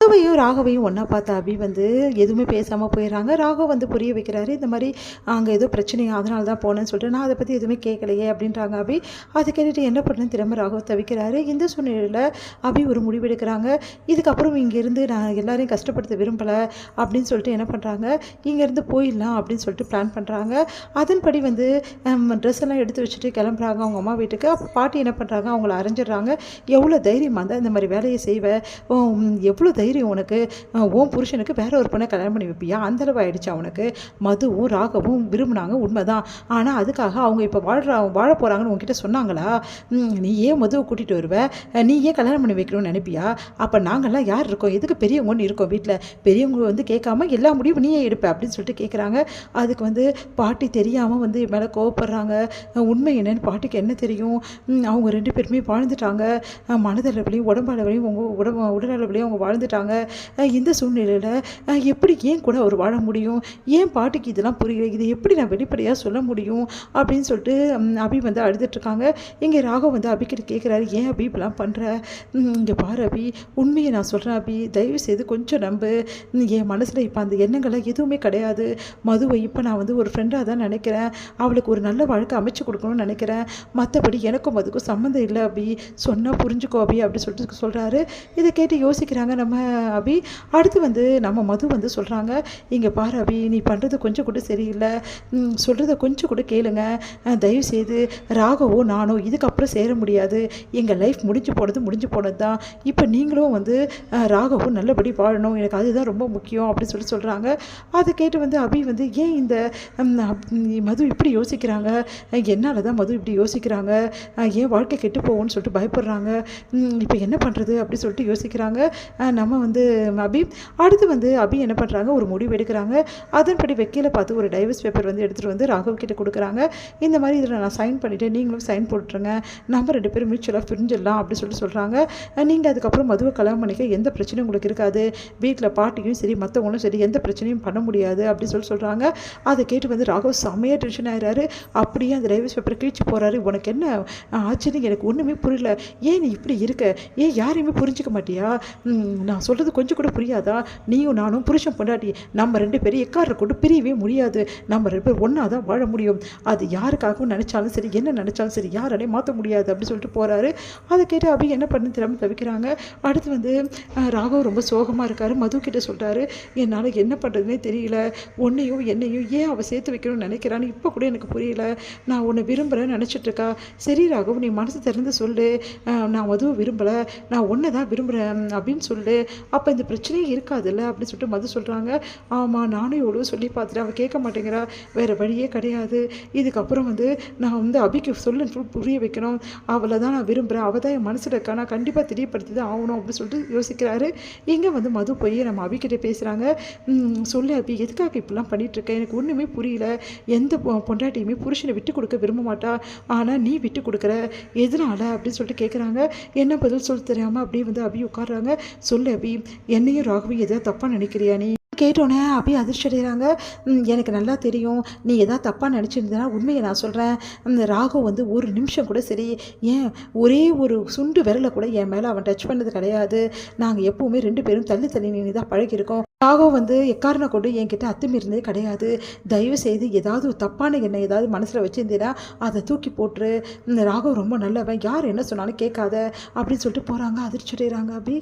ராகவையும் ஒன்றா பார்த்த அபி வந்து எதுவுமே பேசாமல் போயிடுறாங்க. ராகவ் வந்து புரிய வைக்கிறாரு, இந்த மாதிரி அங்கே ஏதோ பிரச்சனையா அதனால தான் போனேன்னு சொல்லிட்டு, நான் அதை பற்றி எதுவுமே கேட்கலையே அப்படின்றாங்க அபி. அதை கேட்டுட்டு என்ன பண்ணுன்னு திரும்ப ராகவ் தவிக்கிறாரு. இந்த சூழ்நிலையில் அபி ஒரு முடிவெடுக்கிறாங்க. இதுக்கப்புறம் இங்கேருந்து நான் எல்லாரையும் கஷ்டப்படுத்த விரும்பலை அப்படின்னு சொல்லிட்டு என்ன பண்ணுறாங்க, இங்கேருந்து போயிடலாம் அப்படின்னு சொல்லிட்டு பிளான் பண்ணுறாங்க. அதன்படி வந்து ட்ரெஸ் எல்லாம் எடுத்து வச்சுட்டு கிளம்புறாங்க அவங்க அம்மா வீட்டுக்கு. அப்போ பாட்டி என்ன பண்ணுறாங்க, அவங்கள அரைஞ்சிடுறாங்க. எவ்வளோ தைரியமாக இருந்தால் இந்த மாதிரி வேலையை செய்வேன், எவ்வளோ தைரியம் உனக்கு, ஓன் புருஷனுக்கு வேற ஒரு பொண்ணை கல்யாணம் பண்ணி வைப்பியா, அந்தளவு ஆயிடுச்சு அவனுக்கு. மதுவும் ராகவும் விரும்பினாங்க உண்மைதான், ஆனால் அதுக்காக அவங்க இப்போ வாழ போகிறாங்கன்னு உங்ககிட்ட சொன்னாங்களா? நீ ஏன் மதுவை கூட்டிகிட்டு வருவேன், நீ ஏன் கல்யாணம் பண்ணி வைக்கணும்னு நினைப்பியா? அப்போ நாங்கள்லாம் யார் இருக்கோம், எதுக்கு பெரியவங்கன்னு இருக்கோம் வீட்டில், பெரியவங்க வந்து கேட்காம எல்லா முடிவும் நீயே எடுப்ப அப்படின்னு சொல்லிட்டு கேட்குறாங்க. அதுக்கு வந்து பாட்டி தெரியாமல் வந்து மேலே கோவப்படுறாங்க. உண்மை என்னன்னு பாட்டிக்கு என்ன தெரியும், அவங்க ரெண்டு பேருமே வாழ்ந்துட்டாங்க, மனதளவுலையும் உடம்பளவுலையும் உடலளவுலையும் அவங்க வாழ்ந்துட்டாங்க. இந்த சூழ்நிலையில் எப்படி ஏன் கூட அவர் வாழ முடியும், ஏன் பாட்டிக்கு இதெல்லாம் புரியல, இதை எப்படி நான் வெளிப்படையாக சொல்ல முடியும் அப்படின்னு சொல்லிட்டு அபி வந்து அழுதுட்ருக்காங்க. இங்கே ராகவ் வந்து அபிக்கிட்ட கேட்குறாரு, ஏன் அபி இப்பெல்லாம் பண்ணுற, இங்கே பாரு அபி, உண்மையை நான் சொல்கிறேன் அபி, தயவு செய்து கொஞ்சம் நம்பு, என் மனசில் இப்போ அந்த எண்ணங்கள்லாம் எதுவுமே கிடையாது. மதுவை இப்போ நான் வந்து ஒரு ஃப்ரெண்டாக தான் நினைக்கிறேன், அவளுக்கு ஒரு நல்ல வாழ்க்கை அமைச்சு கொடுக்கணும்னு நினைக்கிறேன், மற்றபடி எனக்கும் மதுக்கும் சம்மந்தம் இல்லை அபி, சொன்னால் புரிஞ்சுக்கோ அபி அப்படி சொல்லிட்டு சொல்கிறாரு. இதை கேட்டு யோசிக்கிறாங்க நம்ம அபி. அடுத்து வந்து நம்ம மது வந்து சொல்கிறாங்க, இங்கே பாரு அபி, நீ பண்ணுறது கொஞ்சம் கூட சரியில்லை, சொல்கிறத கொஞ்சம் கூட கேளுங்க, தயவுசெய்து ராகவோ நானோ இதுக்கப்புறம் சேர முடியாது, எங்கள் லைஃப் முடிஞ்சு போனது தான், இப்போ நீங்களும் வந்து ராகவும் நல்லபடி வாழணும், எனக்கு அதுதான் ரொம்ப முக்கியம் அப்படின்னு சொல்கிறாங்க. அதை கேட்டு வந்து அபி வந்து ஏன் இந்த மது இப்படி யோசிக்கிறாங்க, என்னால் தான் மது இப்படி யோசிக்கிறாங்க, ஏன் வாழ்க்கை கெட்டு போகும்னு சொல்லிட்டு பயப்படுறாங்க, இப்போ என்ன பண்ணுறது அப்படி சொல்லிட்டு யோசிக்கிறாங்க நம்ம வந்து அபி. அடுத்து வந்து அபி என்ன பண்ணுறாங்க, ஒரு முடிவு எடுக்கிறாங்க. அதன்படி வெக்கையில் பார்த்து ஒரு டைவர்ஸ் பேப்பர் வந்து எடுத்துகிட்டு வந்து ராகவ் கிட்ட கொடுக்குறாங்க. இந்த மாதிரி இதில் நான் சைன் பண்ணிவிட்டேன், நீங்களும் சைன் போட்டுருங்க, நம்ம ரெண்டு பேரும் மியூச்சுவலாக பிரிஞ்சிடலாம் அப்படி சொல்கிறாங்க. நீங்கள் அதுக்கப்புறம் மதுவை கல்யாணம் பண்ணிக்க எந்த பிரச்சனையும் உங்களுக்கு இருக்காது, வீட்டில் பாட்டியும் சரி மற்றவங்களும் சரி எந்த பிரச்சனையும் பண்ண முடியாது அப்படி சொல்கிறாங்க. அதை கேட்டு வந்து ராகவ் செம்மையாக டென்ஷன் ஆகிறாரு. அப்படியே அந்த டைவர்ஸ் பேப்பரை கிழிச்சு போகிறாரு. உனக்கு என்ன ஆச்சுன்னு எனக்கு ஒன்றுமே புரியல, ஏன் நீ இப்படி இருக்க, ஏன் யாரையுமே புரிஞ்சிக்க மாட்டியா, நான் சொல்கிறது கொஞ்சம் கூட புரியாதா, நீயும் நானும் புருஷன் பொண்டாட்டி, நம்ம ரெண்டு பேரும் எக்காரை கொண்டு பிரியவே முடியாது, நம்ம ரெண்டு பேர் ஒன்றா தான் வாழ முடியும், அது யாருக்காகவும் நினச்சாலும் சரி என்ன நினச்சாலும் சரி யாராலையும் மாற்ற முடியாது அப்படி சொல்லிட்டு போகிறாரு. அதை கேட்டு அபி என்ன பண்ணு தெரியாமல் தவிக்கிறாங்க. அடுத்து வந்து ராகவ் ரொம்ப சோகமாக இருக்கார். மது கிட்ட சொல்கிறாரு, என்னால் என்ன பண்ணுறதுனே தெரியல, உன்னையும் என்னையும் ஏன் அவள் சேர்த்து வைக்கணும்னு நினைக்கிறான்னு இப்போ கூட எனக்கு புரியல, நான் உன்னை விரும்புகிறேன்னு நினச்சிட்ருக்கா, சரி ராகவ் நீ மனசு திறந்து சொல்லு, நான் மதுவை விரும்பலை, நான் ஒன்றை தான் விரும்புகிறேன் அப்படின்னு சொல்லு, அப்போ இந்த பிரச்சனையே இருக்காதுல்ல அப்படின்னு சொல்லிட்டு மது சொல்கிறாங்க. ஆமாம், நானும் எவ்வளோ சொல்லி பார்த்துட்டேன், அவள் கேட்க மாட்டேங்கிறா, வேறு வழியே கிடையாது, இதுக்கப்புறம் வந்து நான் வந்து அபிக்கு புரிய வைக்கணும், அவளை தான் நான் விரும்புகிறேன், அவள் தான் என் மனசில் இருக்கா, நான் கண்டிப்பாக தெரியப்படுத்தி தான் ஆகணும் அப்படின்னு சொல்லிட்டு யோசிக்கிறாரு. இங்கே வந்து மது போய் நம்ம அபிக்கிட்டே பேசுகிறாங்க. சொல்லு அபி, எதுக்காக இப்படிலாம் பண்ணிகிட்ருக்கேன், எனக்கு ஒன்றுமே புரியல, எந்த பொண்டாட்டியுமே புருஷனை விட்டு கொடுக்க விரும்ப மாட்டா, ஆனால் நீ விட்டு கொடுக்குற, எதனால அப்படின்னு சொல்லிட்டு கேட்குறாங்க. என்ன பதில் சொல்ல தெரியாமல் அப்படியே வந்து அபி உட்காடுறாங்க. சொல்லு அபி, என்னையும் ராகவையும் எதாவது தப்பாக நினைக்கிறியா நீ கேட்டோன்னே அபி அதிர்ச்சி அடைகிறாங்க. எனக்கு நல்லா தெரியும், நீ எதாவது தப்பாக நினச்சிருந்தேன்னா உண்மையை நான் சொல்கிறேன், அந்த ராகவ் வந்து ஒரு நிமிஷம் கூட சரி, ஏன் ஒரே ஒரு சுண்டு விரலை கூட என் மேலே அவன் டச் பண்ணது கிடையாது, நாங்கள் எப்போவுமே ரெண்டு பேரும் தள்ளி தள்ளி நின்று தான் பழகிருக்கோம், ராகவ் வந்து எக்காரணம் கொண்டு என்கிட்ட அத்துமீறினதே கிடையாது, தயவு செய்து ஏதாவது தப்பான எண்ணம் ஏதாவது மனசில் வச்சுருந்தேன்னா அதை தூக்கி போட்டுரு, ராகவ் ரொம்ப நல்லவன், யார் என்ன சொன்னாலும் கேட்காத அப்படின்னு சொல்லிட்டு போகிறாங்க. அதிர்ச்சி அடைகிறாங்க அபி.